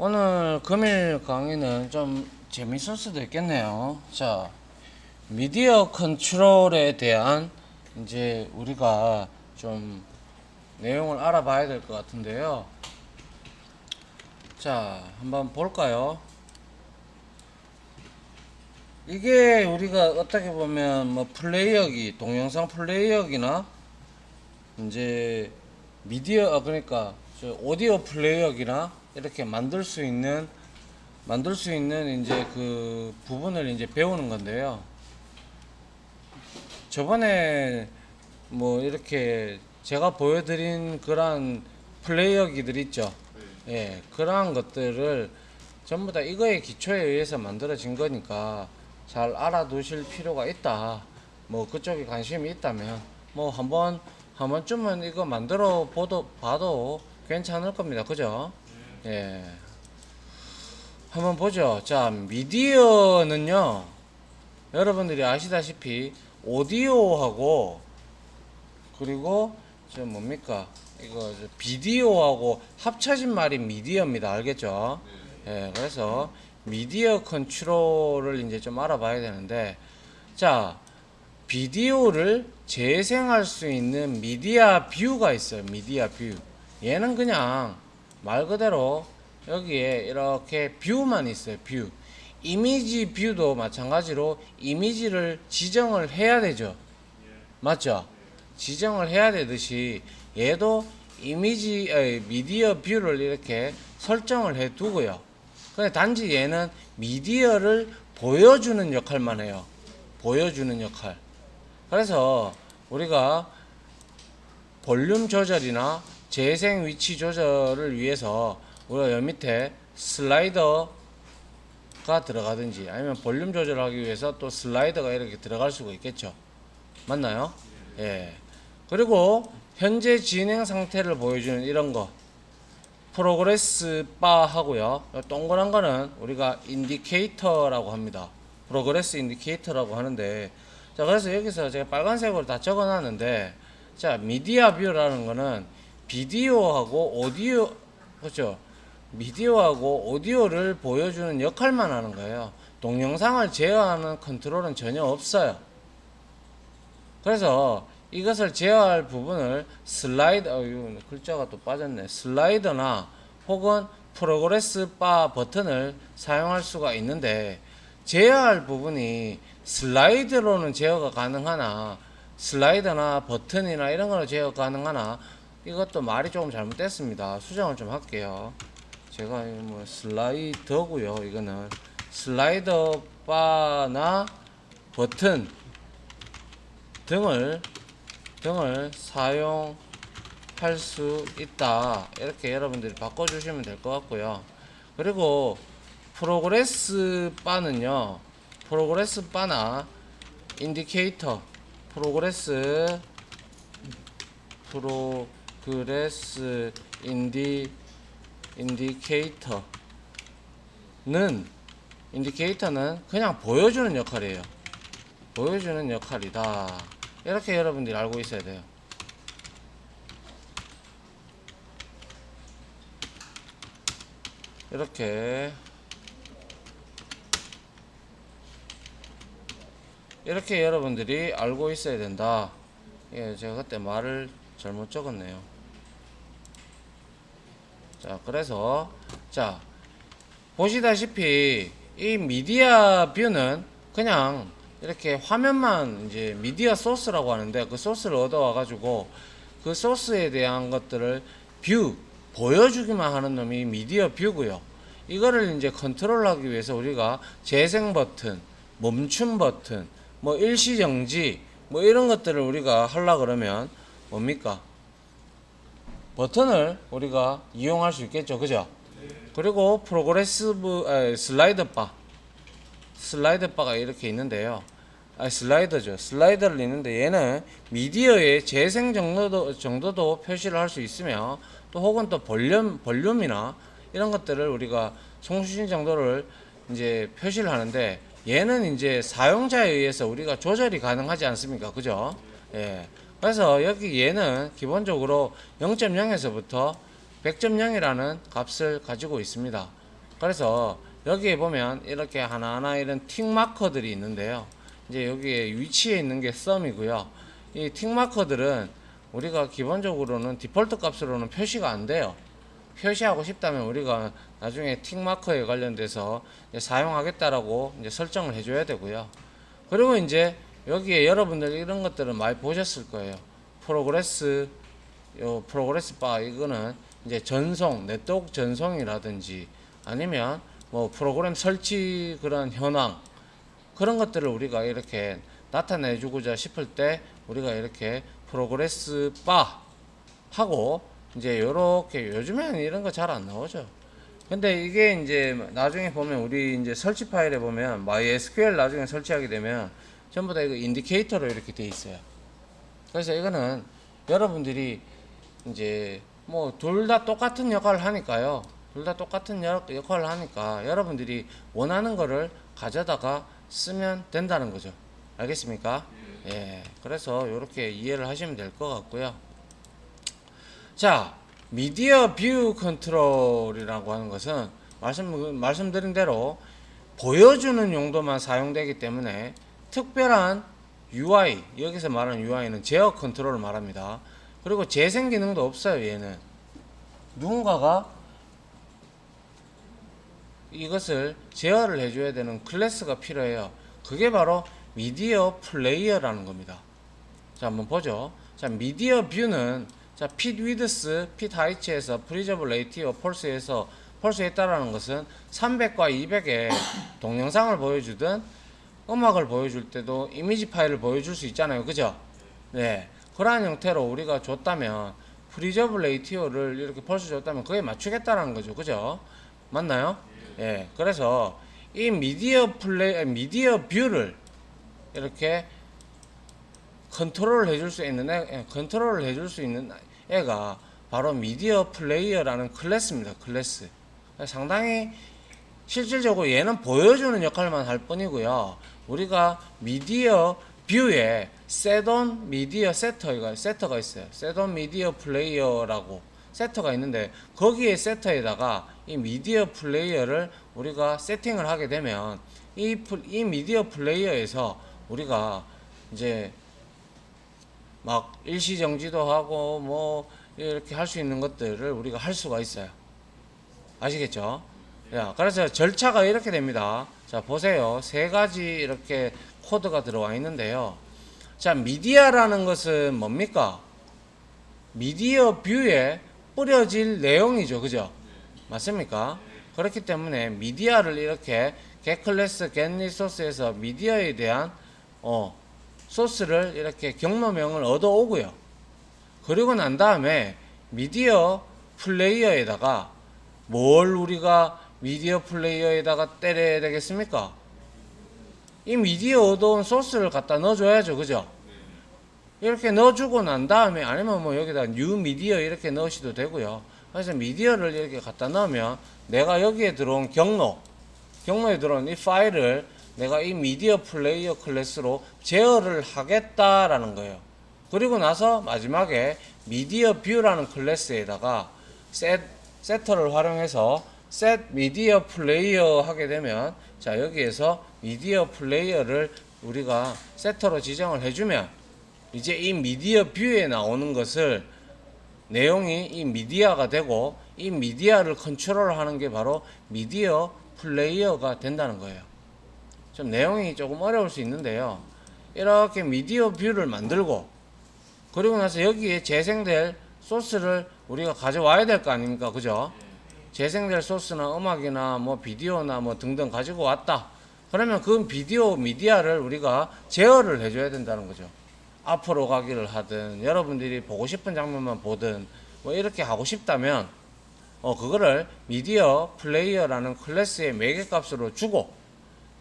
오늘 금일 강의는 좀 재밌을 수도 있겠네요. 자, 미디어 컨트롤에 대한 이제 우리가 좀 내용을 알아봐야 될 것 같은데요. 자, 한번 볼까요? 이게 우리가 어떻게 보면 뭐 플레이어기, 동영상 플레이어기나 이제 미디어, 그러니까 저 오디오 플레이어기나 이렇게 만들 수 있는 이제 그 부분을 이제 배우는 건데요. 저번에 뭐 이렇게 제가 보여드린 그런 플레이어기들 있죠. 예, 그러한 것들을 전부 다 이거의 기초에 의해서 만들어진 거니까 잘 알아두실 필요가 있다. 뭐 그쪽에 관심이 있다면 뭐 한 번쯤은 이거 만들어 봐도 괜찮을 겁니다. 그죠? 예. 한번 보죠. 자, 미디어는요, 여러분들이 아시다시피 오디오하고 그리고 저 뭡니까? 이거 저 비디오하고 합쳐진 말이 미디어입니다. 알겠죠? 예, 그래서 미디어 컨트롤을 이제 좀 알아봐야 되는데, 자, 비디오를 재생할 수 있는 미디어 뷰가 있어요. 미디어 뷰. 얘는 그냥 말 그대로 여기에 이렇게 뷰만 있어요. 뷰. 이미지 뷰도 마찬가지로 이미지를 지정을 해야 되죠. 맞죠? 지정을 해야 되듯이 얘도 미디어 뷰를 이렇게 설정을 해 두고요. 근데 단지 얘는 미디어를 보여주는 역할만 해요. 보여주는 역할. 그래서 우리가 볼륨 조절이나 재생 위치 조절을 위해서 우리가 여기 밑에 슬라이더가 들어가든지 아니면 볼륨 조절하기 위해서 또 슬라이더가 이렇게 들어갈 수가 있겠죠. 맞나요? 예. 그리고 현재 진행 상태를 보여주는 이런 거 프로그레스 바 하고요. 동그란 거는 우리가 인디케이터라고 합니다. 프로그레스 인디케이터라고 하는데, 자, 그래서 여기서 제가 빨간색으로 다 적어 놨는데, 자, 미디어 뷰라는 거는 비디오하고 오디오, 그렇죠? 미디어하고 오디오를 보여주는 역할만 하는 거예요. 동영상을 제어하는 컨트롤은 전혀 없어요. 그래서 이것을 제어할 부분을 이거 글자가 또 빠졌네. 슬라이더나 혹은 프로그레스 바 버튼을 사용할 수가 있는데, 제어할 부분이 슬라이드로는 제어가 가능하나 슬라이더나 버튼이나 이런 거로 제어 가능하나, 이것도 말이 조금 잘못됐습니다. 수정을 좀 할게요. 제가 뭐 슬라이더고요. 이거는 슬라이더 바나 버튼 등을 사용할 수 있다. 이렇게 여러분들이 바꿔주시면 될 것 같고요. 그리고 프로그레스 바는요, 프로그레스 바나 인디케이터, 프로그레스 인디케이터는 그냥 보여주는 역할이에요. 보여주는 역할이다. 이렇게 여러분들이 알고 있어야 돼요. 이렇게 여러분들이 알고 있어야 된다. 예, 제가 그때 말을 잘못 적었네요. 자, 그래서 자, 보시다시피 이 미디어 뷰는 그냥 이렇게 화면만 이제 미디어 소스라고 하는데, 그 소스를 얻어와 가지고 그 소스에 대한 것들을 보여주기만 하는 놈이 미디어 뷰고요. 이거를 이제 컨트롤하기 위해서 우리가 재생 버튼, 멈춤 버튼, 뭐 일시정지, 뭐 이런 것들을 우리가 하려 그러면 뭡니까? 버튼을 우리가 이용할 수 있겠죠. 그죠? 그리고 슬라이더 바가 이렇게 있는데요. 슬라이더죠. 슬라이더를 있는데 얘는 미디어의 재생 정도도 표시를 할 수 있으며, 또 혹은 또 볼륨이나 이런 것들을 우리가 송수신 정도를 이제 표시를 하는데, 얘는 이제 사용자에 의해서 우리가 조절이 가능하지 않습니까? 그죠? 예. 그래서 여기 얘는 기본적으로 0.0에서부터 100.0이라는 값을 가지고 있습니다. 그래서 여기에 보면 이렇게 하나하나 이런 틱 마커들이 있는데요. 이제 여기에 위치에 있는 게 썸이고요. 이 틱 마커들은 우리가 기본적으로는 디폴트 값으로는 표시가 안 돼요. 표시하고 싶다면 우리가 나중에 틱 마커에 관련돼서 사용하겠다라고 이제 설정을 해줘야 되고요. 그리고 이제 여기에 여러분들 이런 것들은 많이 보셨을 거예요. 프로그레스, 요 프로그레스 바 이거는 이제 전송, 네트워크 전송이라든지 아니면 뭐 프로그램 설치 그런 현황 그런 것들을 우리가 이렇게 나타내주고자 싶을 때 우리가 이렇게 프로그레스 바 하고 이제 요렇게 요즘에는 이런 거 잘 안 나오죠. 근데 이게 이제 나중에 보면 우리 이제 설치 파일에 보면 MySQL 나중에 설치하게 되면 전부 다 이거 인디케이터로 이렇게 돼 있어요. 그래서 이거는 여러분들이 이제 뭐 둘 다 똑같은 역할을 하니까요. 둘 다 똑같은 역할을 하니까 여러분들이 원하는 거를 가져다가 쓰면 된다는 거죠. 알겠습니까? 예. 그래서 이렇게 이해를 하시면 될 것 같고요. 자, 미디어 뷰 컨트롤이라고 하는 것은 말씀드린 대로 보여주는 용도만 사용되기 때문에 특별한 UI, 여기서 말하는 UI는 제어 컨트롤을 말합니다. 그리고 재생 기능도 없어요. 얘는 누군가가 이것을 제어를 해줘야 되는 클래스가 필요해요. 그게 바로 미디어 플레이어라는 겁니다. 자, 한번 보죠. 자, 미디어 뷰는 자, 핏 위드스, 핏 하이츠에서 프리저블 레이티어 폴스에서 폴스했다라는 것은 300과 200의 동영상을 보여주든 음악을 보여줄 때도 이미지 파일을 보여줄 수 있잖아요. 그죠? 네. 그러한 형태로 우리가 줬다면 프리저블 레이티어를 이렇게 폴스 줬다면 그에 맞추겠다라는 거죠. 그죠? 맞나요? 예. 그래서 이 미디어 뷰를 이렇게 컨트롤을 해줄 수 있는 컨트롤을 해줄 수 있는 애가 바로 미디어 플레이어라는 클래스입니다. 클래스. 상당히 실질적으로 얘는 보여주는 역할만 할 뿐이고요. 우리가 미디어 뷰에 셋온 미디어 세터가 있어요. 셋온 미디어 플레이어라고 세터가 있는데 거기에 세터에다가 이 미디어 플레이어를 우리가 세팅을 하게 되면 이 미디어 플레이어에서 우리가 이제 막 일시정지도 하고 뭐 이렇게 할 수 있는 것들을 우리가 할 수가 있어요. 아시겠죠? 야, 그래서 절차가 이렇게 됩니다. 자, 보세요. 세 가지 이렇게 코드가 들어와 있는데요. 자, 미디어라는 것은 뭡니까? 미디어 뷰에 뿌려질 내용이죠. 그죠? 맞습니까? 그렇기 때문에 미디어를 이렇게 get 클래스, get 리소스에서 미디어에 대한 소스를 이렇게 경로명을 얻어오고요. 그리고 난 다음에 미디어 플레이어에다가 뭘 우리가 미디어 플레이어에다가 때려야 되겠습니까? 이 미디어 얻어온 소스를 갖다 넣어줘야죠. 그죠? 이렇게 넣어주고 난 다음에 아니면 뭐 여기다 뉴 미디어 이렇게 넣으셔도 되고요. 그래서 미디어를 이렇게 갖다 넣으면 내가 여기에 들어온 경로에 들어온 이 파일을 내가 이 미디어 플레이어 클래스로 제어를 하겠다라는 거예요. 그리고 나서 마지막에 미디어 뷰라는 클래스에다가 세터를 활용해서 set 미디어 플레이어 하게 되면 자, 여기에서 미디어 플레이어를 우리가 세터로 지정을 해주면 이제 이 미디어 뷰에 나오는 것을 내용이 이 미디어가 되고 이 미디어를 컨트롤하는 게 바로 미디어 플레이어가 된다는 거예요. 좀 내용이 조금 어려울 수 있는데요. 이렇게 미디어 뷰를 만들고 그리고 나서 여기에 재생될 소스를 우리가 가져와야 될 거 아닙니까? 그죠? 재생될 소스나 음악이나 뭐 비디오나 뭐 등등 가지고 왔다. 그러면 그 비디오 미디어를 우리가 제어를 해줘야 된다는 거죠. 앞으로 가기를 하든 여러분들이 보고 싶은 장면만 보든 뭐 이렇게 하고 싶다면 그거를 미디어 플레이어라는 클래스의 매개값으로 주고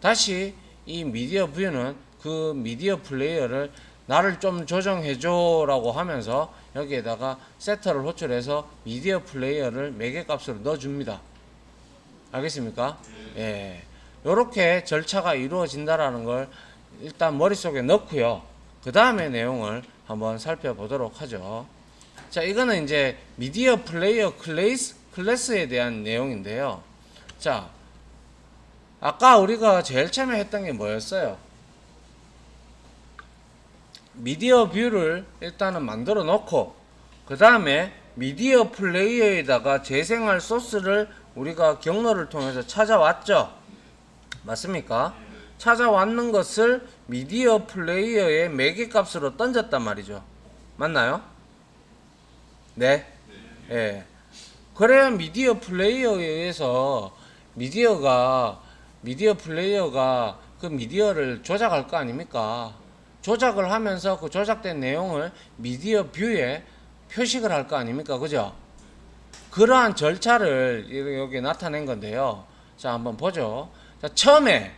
다시 이 미디어 뷰는 그 미디어 플레이어를 나를 좀 조정해줘 라고 하면서 여기에다가 세터를 호출해서 미디어 플레이어를 매개값으로 넣어줍니다. 알겠습니까? 예. 요렇게 절차가 이루어진다라는 걸 일단 머릿속에 넣고요. 그 다음에 내용을 한번 살펴보도록 하죠. 자, 이거는 이제 미디어 플레이어 클래스에 대한 내용인데요. 자, 아까 우리가 제일 처음에 했던 게 뭐였어요? 미디어 뷰를 일단은 만들어 놓고 그 다음에 미디어 플레이어에다가 재생할 소스를 우리가 경로를 통해서 찾아왔죠. 맞습니까? 찾아왔는 것을 미디어 플레이어의 매개값으로 던졌단 말이죠. 맞나요? 네. 예. 그래야 미디어 플레이어에 의해서 미디어 플레이어가 그 미디어를 조작할 거 아닙니까? 조작을 하면서 그 조작된 내용을 미디어 뷰에 표식을 할 거 아닙니까? 그죠? 그러한 절차를 여기 나타낸 건데요. 자, 한번 보죠. 자, 처음에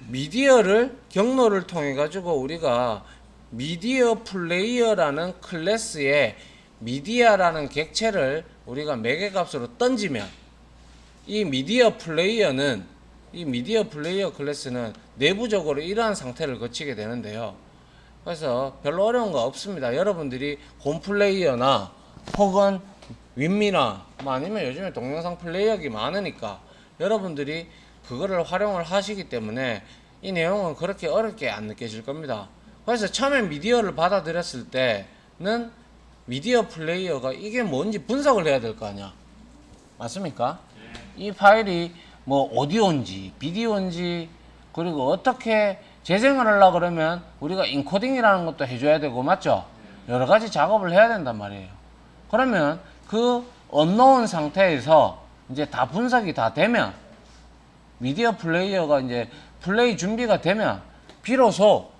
미디어를 경로를 통해 가지고 우리가 미디어 플레이어라는 클래스에 미디어라는 객체를 우리가 매개값으로 던지면 이 미디어 플레이어 클래스는 내부적으로 이러한 상태를 거치게 되는데요. 그래서 별로 어려운 거 없습니다. 여러분들이 홈 플레이어나 혹은 윈미나 아니면 요즘에 동영상 플레이어기 많으니까 여러분들이 그거를 활용을 하시기 때문에 이 내용은 그렇게 어렵게 안 느껴질 겁니다. 그래서 처음에 미디어를 받아들였을 때는 미디어 플레이어가 이게 뭔지 분석을 해야 될 거 아니야. 맞습니까? 이 파일이 뭐 오디오인지 비디오인지 그리고 어떻게 재생을 하려고 그러면 우리가 인코딩이라는 것도 해줘야 되고 맞죠? 여러 가지 작업을 해야 된단 말이에요. 그러면 그 언노운 상태에서 이제 다 분석이 다 되면 미디어 플레이어가 이제 플레이 준비가 되면 비로소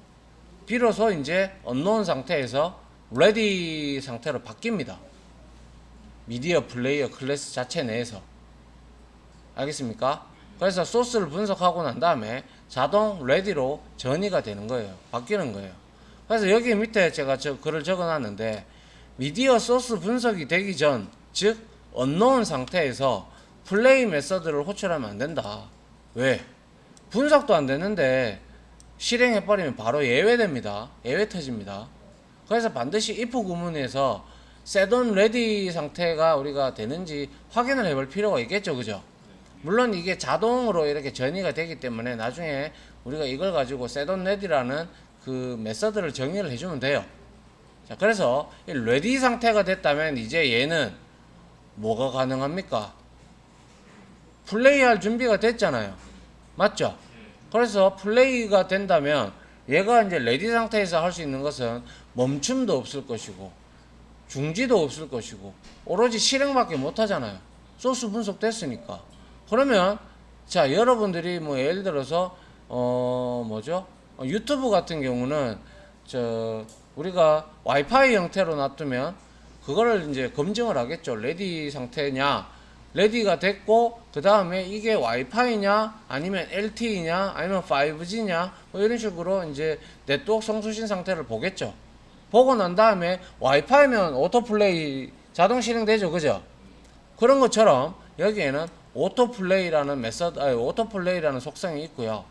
이제 언노운 상태에서 레디 상태로 바뀝니다. 미디어 플레이어 클래스 자체 내에서. 알겠습니까? 그래서 소스를 분석하고 난 다음에 자동 레디로 전이가 되는 거예요. 바뀌는 거예요. 그래서 여기 밑에 제가 글을 적어 놨는데 미디어 소스 분석이 되기 전, 즉 언노운 상태에서 플레이 메서드를 호출하면 안 된다. 왜? 분석도 안 되는데 실행해버리면 바로 예외됩니다. 예외 터집니다. 그래서 반드시 if 구문에서 set on ready 상태가 우리가 되는지 확인을 해볼 필요가 있겠죠. 그죠? 물론 이게 자동으로 이렇게 전이가 되기 때문에 나중에 우리가 이걸 가지고 set on ready라는 그 메서드를 정의를 해주면 돼요. 자, 그래서 이 ready 상태가 됐다면 이제 얘는 뭐가 가능합니까? 플레이할 준비가 됐잖아요. 맞죠? 그래서 플레이가 된다면 얘가 이제 레디 상태에서 할 수 있는 것은 멈춤도 없을 것이고 중지도 없을 것이고 오로지 실행밖에 못 하잖아요. 소스 분석됐으니까. 그러면 자, 여러분들이 뭐 예를 들어서 유튜브 같은 경우는 우리가 와이파이 형태로 놔두면 그거를 이제 검증을 하겠죠. 레디 상태냐, 레디가 됐고 그 다음에 이게 와이파이냐 아니면 LTE냐 아니면 5G냐 뭐 이런 식으로 이제 네트워크 송수신 상태를 보겠죠. 보고 난 다음에 와이파이면 오토플레이 자동 실행되죠. 그죠? 그런 것처럼 여기에는 오토플레이라는 오토플레이라는 속성이 있고요.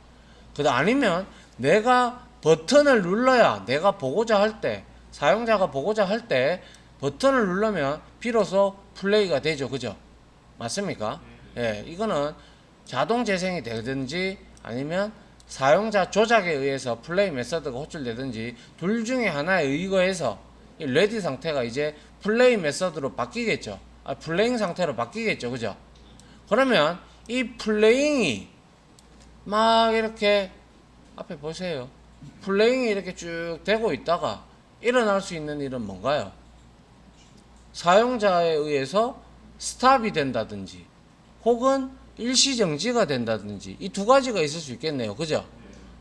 아니면 내가 버튼을 눌러야 내가 보고자 할 때, 사용자가 보고자 할 때 버튼을 누르면 비로소 플레이가 되죠. 그죠? 맞습니까? 예, 이거는 자동 재생이 되든지 아니면 사용자 조작에 의해서 플레이 메서드가 호출되든지 둘 중에 하나에 의거해서 이 레디 상태가 이제 플레이 메서드로 바뀌겠죠. 플레잉 상태로 바뀌겠죠. 그죠? 그러면 이 플레잉이 막 이렇게 앞에 보세요. 플레잉이 이렇게 쭉 되고 있다가 일어날 수 있는 일은 뭔가요? 사용자에 의해서 스탑이 된다든지 혹은 일시정지가 된다든지 이 두 가지가 있을 수 있겠네요. 그죠?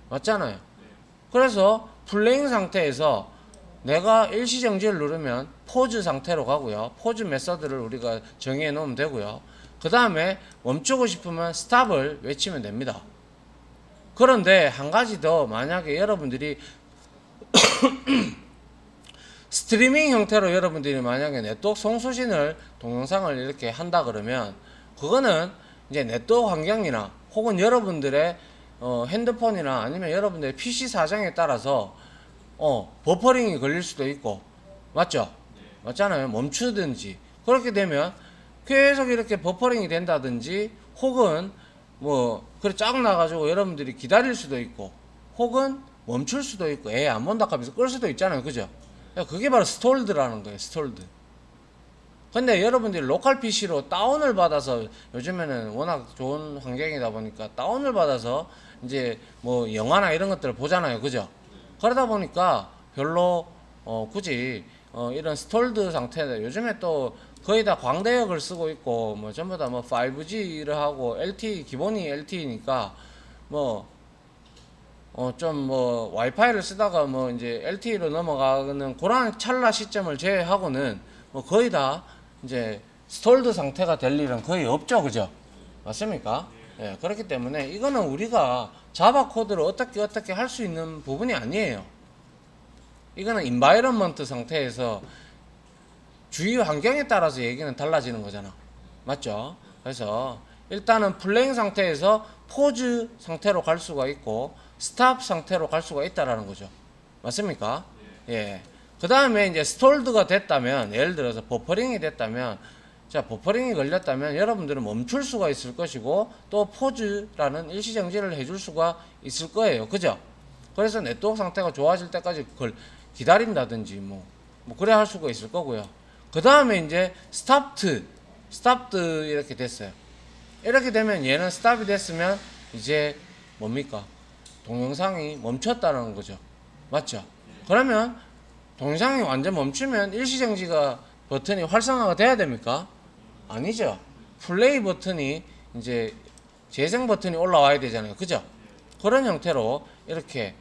맞잖아요. 그래서 플레잉 상태에서 내가 일시정지를 누르면 포즈 상태로 가고요. 포즈 메서드를 우리가 정의해 놓으면 되고요. 그 다음에 멈추고 싶으면 스탑을 외치면 됩니다. 그런데 한 가지 더, 만약에 여러분들이 스트리밍 형태로 여러분들이 만약에 네트워크 송수신을 동영상을 이렇게 한다 그러면 그거는 이제 네트워크 환경이나 혹은 여러분들의 핸드폰이나 아니면 여러분들의 PC 사정에 따라서 버퍼링이 걸릴 수도 있고 맞죠? 맞잖아요. 멈추든지 그렇게 되면 계속 이렇게 버퍼링이 된다든지, 혹은 뭐 그래 쫙 나가지고 여러분들이 기다릴 수도 있고, 혹은 멈출 수도 있고, 안 본다 하면서 끌 수도 있잖아요, 그죠? 그게 바로 스톨드라는 거예요, 스톨드. 근데 여러분들이 로컬 PC로 다운을 받아서, 요즘에는 워낙 좋은 환경이다 보니까 다운을 받아서 이제 뭐 영화나 이런 것들을 보잖아요, 그죠? 그러다 보니까 별로 굳이 이런 스톨드 상태다. 요즘에 또 거의 다 광대역을 쓰고 있고, 뭐 전부 다 뭐 5G를 하고 LTE, 기본이 LTE니까 뭐 좀 뭐 와이파이를 쓰다가 뭐 이제 LTE로 넘어가는 그런 찰나 시점을 제외하고는 뭐 거의 다 이제 스톨드 상태가 될 일은 거의 없죠, 그죠? 맞습니까? 예, 그렇기 때문에 이거는 우리가 자바 코드를 어떻게 할 수 있는 부분이 아니에요. 이거는 인바이런먼트 상태에서 주위 환경에 따라서 얘기는 달라지는 거잖아. 맞죠? 그래서 일단은 플레잉 상태에서 포즈 상태로 갈 수가 있고, 스탑 상태로 갈 수가 있다라는 거죠. 맞습니까? 예. 그 다음에 이제 스톨드가 됐다면, 예를 들어서 버퍼링이 됐다면, 자, 버퍼링이 걸렸다면 여러분들은 멈출 수가 있을 것이고, 또 포즈라는 일시정지를 해줄 수가 있을 거예요. 그죠? 그래서 네트워크 상태가 좋아질 때까지 그걸 기다린다든지, 뭐 그래 할 수가 있을 거고요. 그 다음에 이제 스탑트 이렇게 됐어요. 이렇게 되면 얘는 스탑이 됐으면 이제 뭡니까? 동영상이 멈췄다는 거죠. 맞죠? 그러면 동영상이 완전 멈추면 일시정지가 버튼이 활성화가 돼야 됩니까? 아니죠. 플레이 버튼이 이제 재생 버튼이 올라와야 되잖아요. 그죠? 그런 형태로 이렇게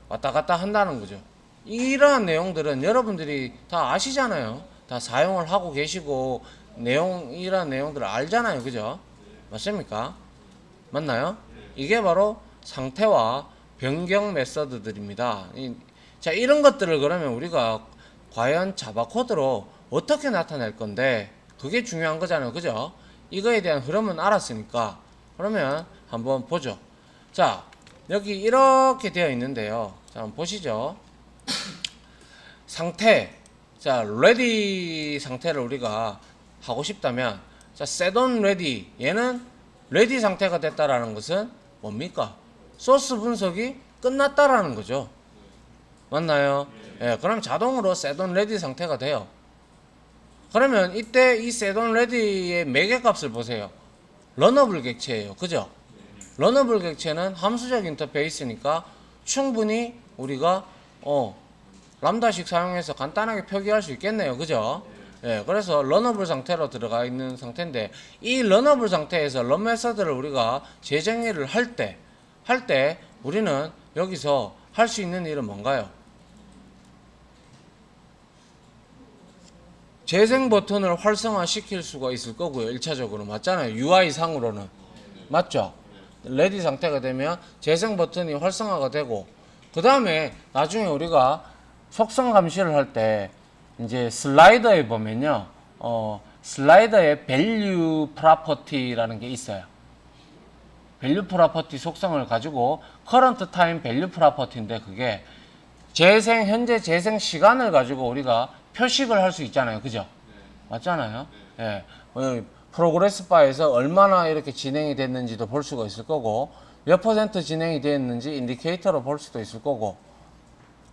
왔다 갔다 한다는 거죠. 이러한 내용들은 여러분들이 다 아시잖아요. 다 사용을 하고 계시고 이런 내용들을 알잖아요. 그죠? 맞습니까? 맞나요? 이게 바로 상태와 변경 메서드들입니다. 자, 이런 것들을 그러면 우리가 과연 자바 코드로 어떻게 나타낼 건데, 그게 중요한 거잖아요. 그죠? 이거에 대한 흐름은 알았으니까 그러면 한번 보죠. 자, 여기 이렇게 되어 있는데요. 자, 한번 보시죠. 상태. 자, ready 상태를 우리가 하고 싶다면, 자, set on ready. 얘는 ready 상태가 됐다라는 것은 뭡니까? 소스 분석이 끝났다라는 거죠. 맞나요? 예, 그럼 자동으로 set on ready 상태가 돼요. 그러면 이때 이 set on ready의 매개값을 보세요. 러너블 객체예요. 그죠? 러너블 객체는 함수적 인터페이스니까 충분히 우리가 람다식 사용해서 간단하게 표기할 수 있겠네요. 그죠? 예, 그래서 러너블 상태로 들어가 있는 상태인데, 이 러너블 상태에서 런 메서드를 우리가 재정의를 할 때 우리는 여기서 할 수 있는 일은 뭔가요? 재생 버튼을 활성화 시킬 수가 있을 거고요. 1차적으로. 맞잖아요. UI 상으로는. 맞죠? 레디 상태가 되면 재생 버튼이 활성화가 되고, 그 다음에 나중에 우리가 속성 감시를 할 때 이제 슬라이더에 보면요, 슬라이더에 value property라는 게 있어요. value property 속성을 가지고 current time value property인데, 그게 현재 재생 시간을 가지고 우리가 표식을 할 수 있잖아요. 그죠? 맞잖아요. 예. 프로그레스 바에서 얼마나 이렇게 진행이 됐는지도 볼 수가 있을 거고, 몇 퍼센트 진행이 됐는지 인디케이터로 볼 수도 있을 거고,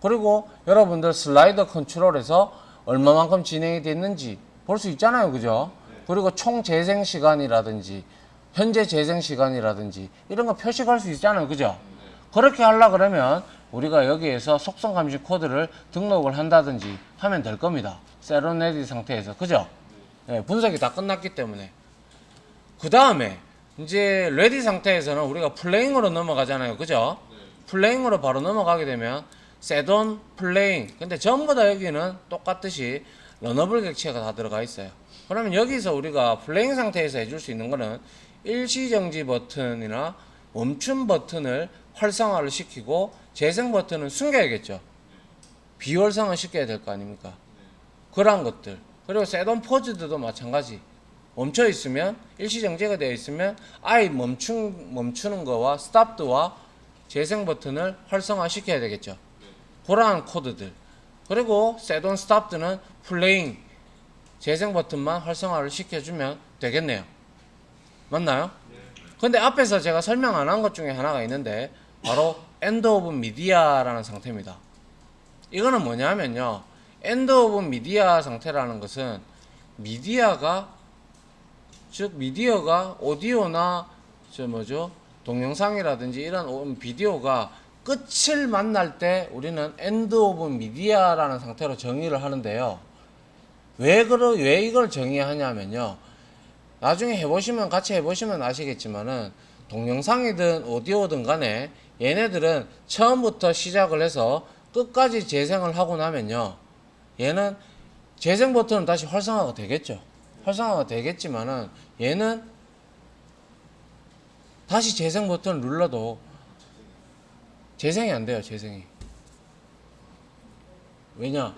그리고 여러분들 슬라이더 컨트롤에서 얼마만큼 진행이 됐는지 볼 수 있잖아요. 그죠? 그리고 총 재생 시간이라든지 현재 재생 시간이라든지 이런 거 표식할 수 있잖아요. 그죠? 그렇게 하려 그러면 우리가 여기에서 속성 감시 코드를 등록을 한다든지 하면 될 겁니다. 세론레디 상태에서. 그죠? 네, 분석이 다 끝났기 때문에. 그 다음에 이제 레디 상태에서는 우리가 플레잉으로 넘어가잖아요. 그죠? 플레잉으로 바로 넘어가게 되면 세돈 플레잉. 근데 전부 다 여기는 똑같듯이 러너블 객체가 다 들어가 있어요. 그러면 여기서 우리가 플레잉 상태에서 해줄 수 있는 거는 일시정지 버튼이나 멈춤 버튼을 활성화를 시키고, 재생 버튼은 숨겨야겠죠. 비활성화 시켜야 될 거 아닙니까? 그런 것들. 그리고 셋온 포즈도 마찬가지. 멈춰 있으면, 일시정지가 되어 있으면 아예 멈추는 거와 스탑드와 재생 버튼을 활성화 시켜야 되겠죠. 그러한 코드들. 그리고 셋온 스탑드는 플레잉 재생 버튼만 활성화를 시켜주면 되겠네요. 맞나요? 근데 앞에서 제가 설명 안 한 것 중에 하나가 있는데 바로 end of media라는 상태입니다. 이거는 뭐냐면요, end of media 상태라는 것은 미디어가 오디오나 동영상이라든지 이런 비디오가 끝을 만날 때 우리는 end of media라는 상태로 정의를 하는데요. 왜 이걸 정의하냐면요, 나중에 해보시면, 같이 해보시면 아시겠지만은 동영상이든 오디오든 간에 얘네들은 처음부터 시작을 해서 끝까지 재생을 하고 나면요, 얘는 재생 버튼은 다시 활성화가 되겠죠. 활성화가 되겠지만은 얘는 다시 재생 버튼을 눌러도 재생이 안 돼요. 재생이. 왜냐?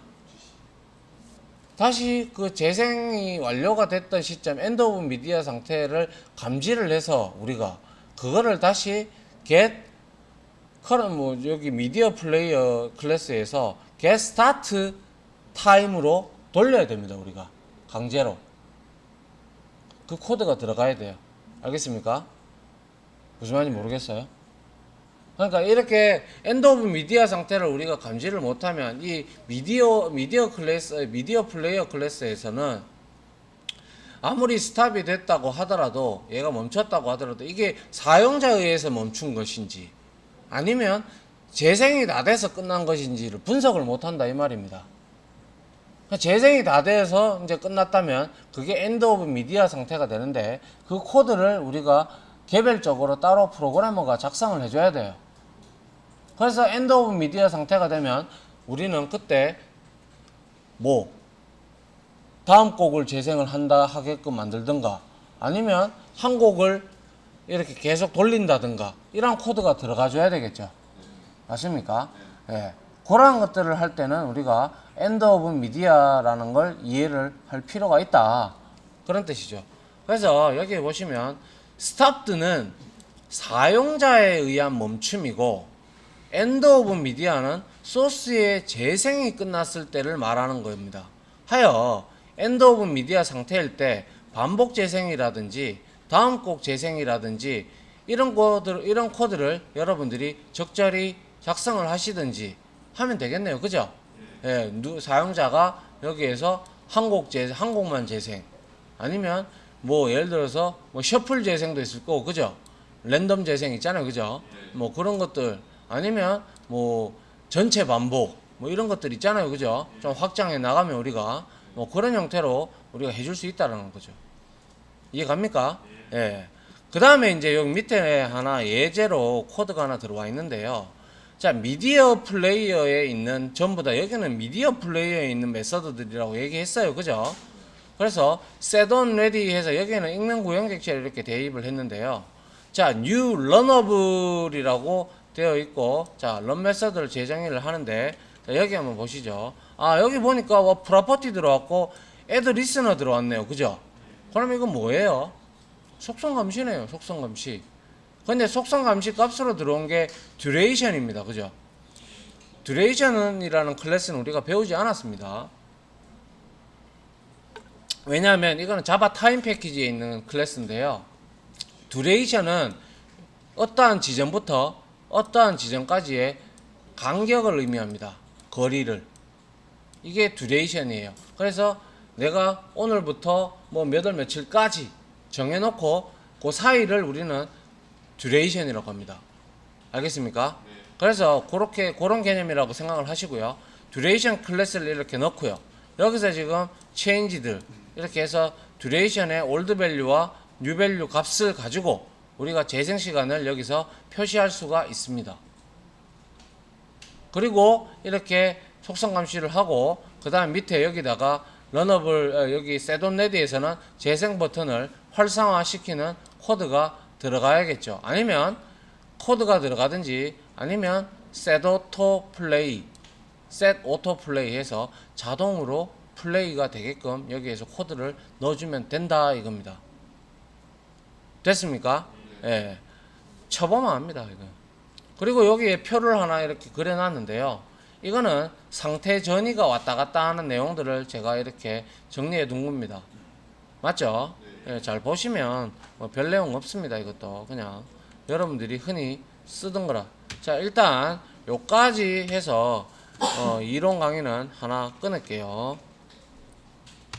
다시 그 재생이 완료가 됐던 시점 엔드 오브 미디어 상태를 감지를 해서 우리가 그거를 다시 get 여기 미디어 플레이어 클래스에서 get start time으로 돌려야 됩니다. 우리가 강제로 그 코드가 들어가야 돼요. 알겠습니까? 무슨 말인지 모르겠어요? 그러니까 이렇게 엔드 오브 미디어 상태를 우리가 감지를 못하면 이 미디어 플레이어 클래스에서는 아무리 스탑이 됐다고 하더라도, 얘가 멈췄다고 하더라도 이게 사용자에 의해서 멈춘 것인지 아니면 재생이 다 돼서 끝난 것인지를 분석을 못한다 이 말입니다. 재생이 다 돼서 이제 끝났다면 그게 엔드 오브 미디어 상태가 되는데, 그 코드를 우리가 개별적으로 따로 프로그래머가 작성을 해줘야 돼요. 그래서 엔드 오브 미디어 상태가 되면 우리는 그때 다음 곡을 재생을 한다 하게끔 만들든가 아니면 한 곡을 이렇게 계속 돌린다든가 이런 코드가 들어가줘야 되겠죠. 맞습니까? 예. 그런 것들을 할 때는 우리가 엔드 오브 미디어라는 걸 이해를 할 필요가 있다, 그런 뜻이죠. 그래서 여기 보시면 스탑드는 사용자에 의한 멈춤이고 엔드 오브 미디어는 소스의 재생이 끝났을 때를 말하는 겁니다. 하여 엔드 오브 미디어 상태일 때 반복 재생이라든지 다음 곡 재생이라든지 이런 코드를 여러분들이 적절히 작성을 하시든지 하면 되겠네요. 그죠? 예, 사용자가 여기에서 한 곡만 재생, 아니면 예를 들어서 셔플 재생도 있을 거고, 그죠? 랜덤 재생 있잖아요. 그죠? 그런 것들, 아니면 전체 반복 이런 것들 있잖아요. 그죠? 좀 확장해 나가면 우리가 그런 형태로 우리가 해줄 수 있다라는 거죠. 이해 갑니까? 예. 그 다음에 이제 여기 밑에 하나 예제로 코드가 하나 들어와 있는데요. 자, 미디어 플레이어에 있는 전부 다, 여기는 미디어 플레이어에 있는 메서드들이라고 얘기했어요. 그죠? 그래서 set on ready 해서 여기에는 익명 구형 객체를 이렇게 대입을 했는데요. 자, new runnable이라고 되어 있고, 자, run 메서드를 재정의를 하는데, 자, 여기 한번 보시죠. 여기 보니까 property 들어왔고 add listener 들어왔네요. 그죠? 그럼 이건 뭐예요? 속성 감시네요. 속성 감시. 근데 속성 감시 값으로 들어온 게 duration입니다. 그죠? duration이라는 클래스는 우리가 배우지 않았습니다. 왜냐하면 이거는 자바 타임 패키지에 있는 클래스인데요. duration은 어떠한 지점부터 어떠한 지점까지의 간격을 의미합니다. 거리를. 이게 duration이에요. 그래서 내가 오늘부터 몇 월 며칠까지 정해놓고 그 사이를 우리는 duration이라고 합니다. 알겠습니까? 그래서 그런 개념이라고 생각을 하시고요. duration 클래스를 이렇게 넣고요. 여기서 지금 change들 이렇게 해서 duration의 old value와 new value 값을 가지고 우리가 재생 시간을 여기서 표시할 수가 있습니다. 그리고 이렇게 속성 감시를 하고, 그 다음 밑에 여기다가 런너블, 여기 set on ready에서는 재생 버튼을 활성화시키는 코드가 들어가야겠죠. 아니면 코드가 들어가든지 아니면 set auto play 해서 자동으로 플레이가 되게끔 여기에서 코드를 넣어주면 된다 이겁니다. 됐습니까? 예. 쳐보면 압니다. 이거. 그리고 여기에 표를 하나 이렇게 그려놨는데요. 이거는 상태 전이가 왔다 갔다 하는 내용들을 제가 이렇게 정리해 둔 겁니다. 맞죠? 예, 잘 보시면 뭐 별 내용 없습니다. 이것도 그냥 여러분들이 흔히 쓰던 거라. 자, 일단 요까지 해서 이론 강의는 하나 끊을게요.